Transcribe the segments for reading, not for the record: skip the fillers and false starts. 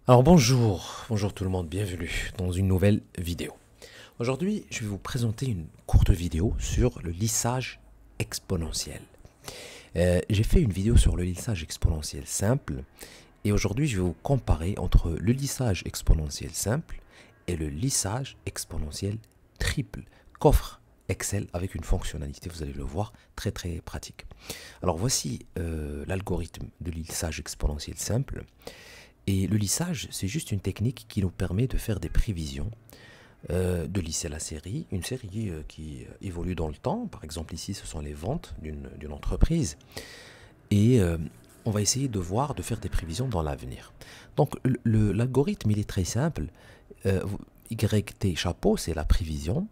Alors bonjour tout le monde, bienvenue dans une nouvelle vidéo. Aujourd'hui, je vais vous présenter une courte vidéo sur le lissage exponentiel. J'ai fait une vidéo sur le lissage exponentiel simple et aujourd'hui je vais vous comparer entre le lissage exponentiel simple et le lissage exponentiel triple qu'offre Excel avec une fonctionnalité, vous allez le voir, très pratique. Alors voici l'algorithme de lissage exponentiel simple. Et le lissage, c'est juste une technique qui nous permet de faire des prévisions, de lisser la série, une série qui évolue dans le temps. Par exemple, ici, ce sont les ventes d'une entreprise. Et on va essayer de voir, de faire des prévisions dans l'avenir. Donc, l'algorithme, il est très simple. YT chapeau, c'est la prévision.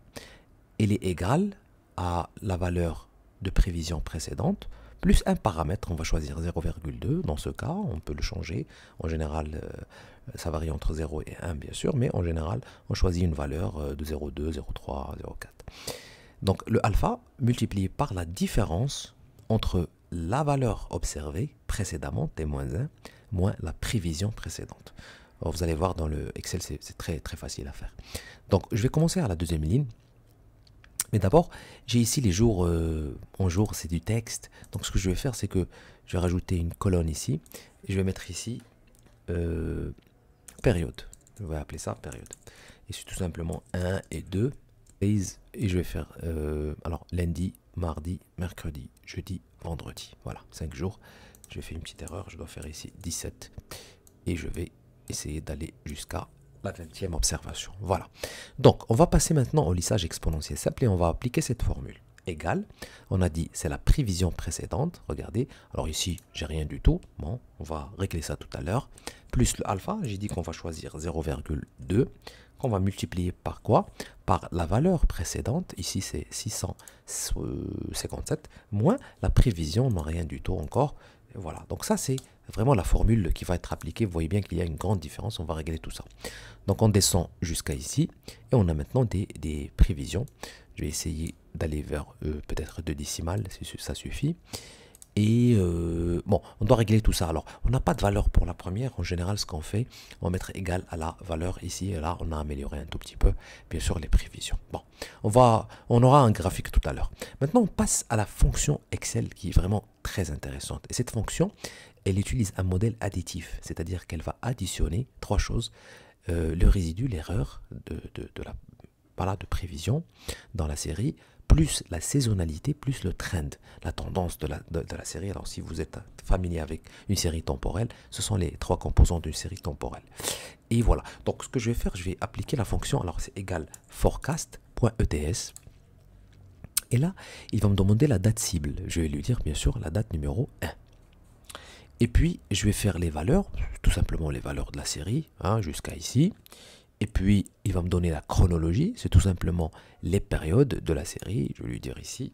Elle est égale à la valeur de prévision précédente, plus un paramètre, on va choisir 0,2, dans ce cas, on peut le changer, en général, ça varie entre 0 et 1 bien sûr, mais en général, on choisit une valeur de 0,2, 0,3, 0,4. Donc le alpha multiplié par la différence entre la valeur observée précédemment, T-1, moins la prévision précédente. Alors, vous allez voir dans le Excel, c'est très facile à faire. Donc je vais commencer à la deuxième ligne. Mais d'abord, j'ai ici les jours en jours, c'est du texte. Donc ce que je vais faire, c'est que je vais rajouter une colonne ici. Et je vais mettre ici période. Je vais appeler ça période. Et c'est tout simplement 1 et 2. Et je vais faire alors lundi, mardi, mercredi, jeudi, vendredi. Voilà, 5 jours. J'ai fait une petite erreur, je dois faire ici 17. Et je vais essayer d'aller jusqu'à la 20e observation. Voilà. Donc, on va passer maintenant au lissage exponentiel simple et on va appliquer cette formule. Égal, on a dit c'est la prévision précédente, regardez. Alors ici, j'ai rien du tout. Bon, on va régler ça tout à l'heure. Plus le alpha, j'ai dit qu'on va choisir 0,2, qu'on va multiplier par quoi? Par la valeur précédente, ici c'est 657, moins la prévision, non rien du tout encore. Et voilà, donc ça c'est vraiment la formule qui va être appliquée. Vous voyez bien qu'il y a une grande différence, on va régler tout ça. Donc on descend jusqu'à ici et on a maintenant des prévisions. Je vais essayer d'aller vers peut-être 2 décimales, si ça suffit. Et bon, on doit régler tout ça. Alors, on n'a pas de valeur pour la première. En général, ce qu'on fait, on va mettre égal à la valeur ici. Et là, on a amélioré un tout petit peu, bien sûr, les prévisions. Bon, on aura un graphique tout à l'heure. Maintenant, on passe à la fonction Excel qui est vraiment très intéressante. Et cette fonction, elle utilise un modèle additif, c'est-à-dire qu'elle va additionner trois choses. Le résidu, l'erreur de prévision dans la série, plus la saisonnalité, plus le trend, la tendance de la série. Alors si vous êtes familier avec une série temporelle, ce sont les trois composants d'une série temporelle. Et voilà, donc ce que je vais faire, je vais appliquer la fonction, alors c'est égal forecast.ets. Et là, il va me demander la date cible. Je vais lui dire bien sûr la date numéro 1. Et puis, je vais faire les valeurs, tout simplement les valeurs de la série, hein, jusqu'à ici. Et puis, il va me donner la chronologie, c'est tout simplement les périodes de la série, je vais lui dire ici.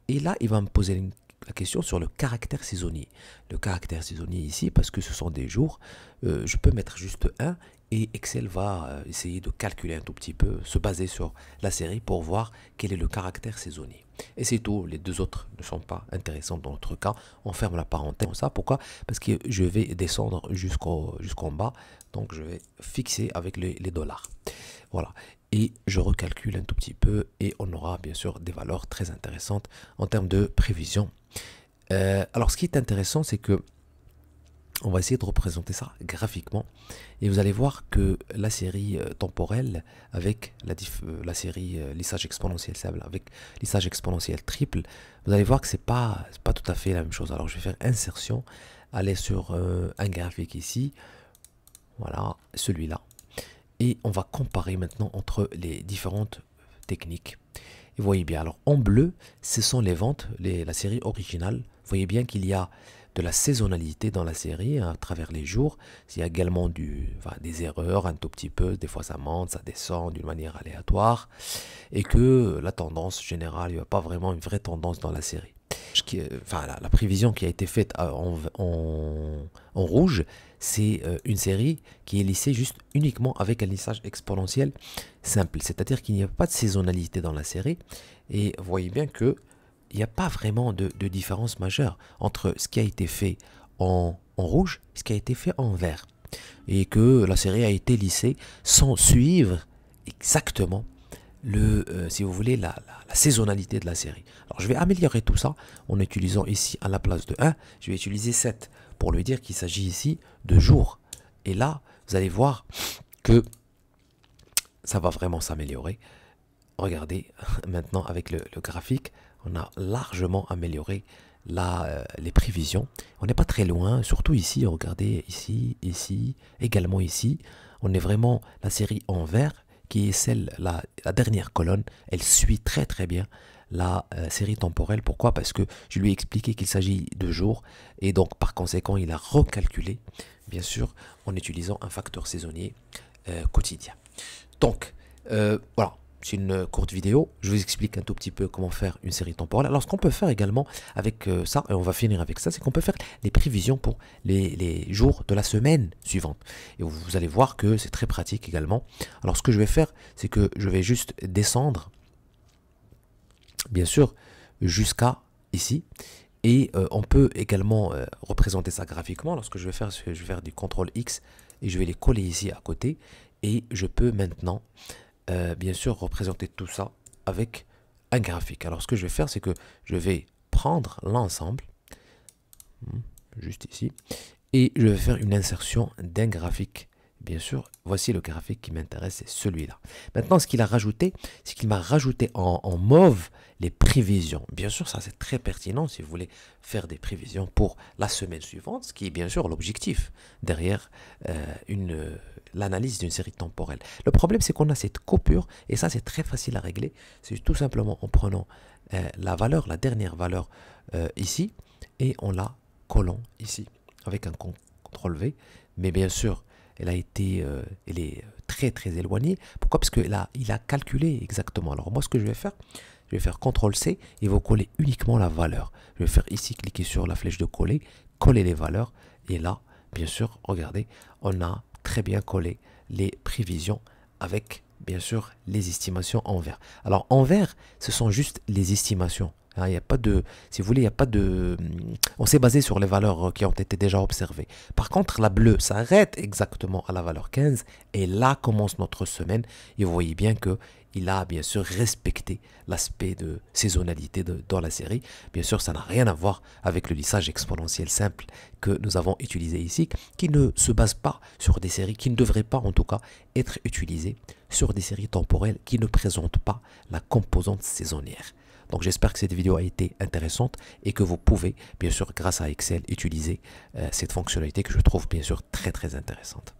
Et là, il va me poser la question sur le caractère saisonnier. Le caractère saisonnier ici, parce que ce sont des jours, je peux mettre juste 1 et Excel va essayer de calculer un tout petit peu, se baser sur la série pour voir quel est le caractère saisonnier. Et c'est tout, les deux autres ne sont pas intéressants dans notre cas. On ferme la parenthèse. Ça, pourquoi? Parce que je vais descendre jusqu'en bas, donc je vais fixer avec les dollars. Voilà, et je recalcule un tout petit peu et on aura bien sûr des valeurs très intéressantes en termes de prévision. Alors ce qui est intéressant, c'est que on va essayer de représenter ça graphiquement et vous allez voir que la série temporelle avec la série lissage exponentiel simple avec lissage exponentiel triple, vous allez voir que c'est pas tout à fait la même chose. Alors je vais faire insertion, aller sur un graphique ici, voilà, celui-là, et on va comparer maintenant entre les différentes techniques. Et vous voyez bien, alors en bleu, ce sont les ventes, la série originale. Vous voyez bien qu'il y a de la saisonnalité dans la série à travers les jours. Il y a également des erreurs un tout petit peu. Des fois ça monte, ça descend d'une manière aléatoire. Et que la tendance générale, il n'y a pas vraiment une vraie tendance dans la série. La prévision qui a été faite en rouge, c'est une série qui est lissée juste uniquement avec un lissage exponentiel simple. C'est-à-dire qu'il n'y a pas de saisonnalité dans la série. Et vous voyez bien que il n'y a pas vraiment de différence majeure entre ce qui a été fait en rouge et ce qui a été fait en vert. et que la série a été lissée sans suivre exactement si vous voulez, la saisonnalité de la série. Alors, je vais améliorer tout ça en utilisant ici, à la place de 1, je vais utiliser 7 pour lui dire qu'il s'agit ici de jours. Et là, vous allez voir que ça va vraiment s'améliorer. Regardez, maintenant avec le graphique, on a largement amélioré les prévisions. On n'est pas très loin, surtout ici, regardez, ici, également ici. On est vraiment la série en vert, qui est la dernière colonne. Elle suit très très bien la série temporelle. Pourquoi? Parce que je lui ai expliqué qu'il s'agit de jours, et donc par conséquent, il a recalculé, bien sûr, en utilisant un facteur saisonnier quotidien. Donc, voilà. C'est une courte vidéo, je vous explique un tout petit peu comment faire une série temporelle. Alors ce qu'on peut faire également avec ça, et on va finir avec ça, c'est qu'on peut faire les prévisions pour les jours de la semaine suivante. Et vous allez voir que c'est très pratique également. Alors ce que je vais faire, c'est que je vais juste descendre, bien sûr, jusqu'à ici. Et on peut également représenter ça graphiquement. Alors ce que je vais faire, c'est que je vais faire du CTRL X et je vais les coller ici à côté. Et je peux maintenant... bien sûr représenter tout ça avec un graphique. Alors ce que je vais faire, c'est que je vais prendre l'ensemble, juste ici, et je vais faire une insertion d'un graphique. Bien sûr, voici le graphique qui m'intéresse, c'est celui-là. Maintenant, ce qu'il a rajouté, c'est qu'il m'a rajouté en mauve les prévisions. Bien sûr, ça c'est très pertinent si vous voulez faire des prévisions pour la semaine suivante, ce qui est bien sûr l'objectif derrière l'analyse d'une série temporelle. Le problème, c'est qu'on a cette coupure, et ça c'est très facile à régler. C'est tout simplement en prenant la dernière valeur ici, et en la collant ici avec un CTRL V. Mais bien sûr, elle est très très éloignée. Pourquoi? Parce qu'il a calculé exactement. Alors moi, ce que je vais faire CTRL C et vous coller uniquement la valeur. Je vais faire ici, cliquer sur la flèche de coller les valeurs. Et là, bien sûr, regardez, on a très bien collé les prévisions avec, bien sûr, les estimations en vert. Alors en vert, ce sont juste les estimations. Il n'y a pas de, si vous voulez, il n'y a pas de... On s'est basé sur les valeurs qui ont été déjà observées. Par contre, la bleue s'arrête exactement à la valeur 15. Et là commence notre semaine. Et vous voyez bien qu'il a bien sûr respecté l'aspect de saisonnalité dans la série. Bien sûr, ça n'a rien à voir avec le lissage exponentiel simple que nous avons utilisé ici, qui ne se base pas sur des séries, qui ne devraient pas en tout cas être utilisées sur des séries temporelles qui ne présentent pas la composante saisonnière. Donc j'espère que cette vidéo a été intéressante et que vous pouvez, bien sûr, grâce à Excel, utiliser cette fonctionnalité que je trouve bien sûr très très intéressante.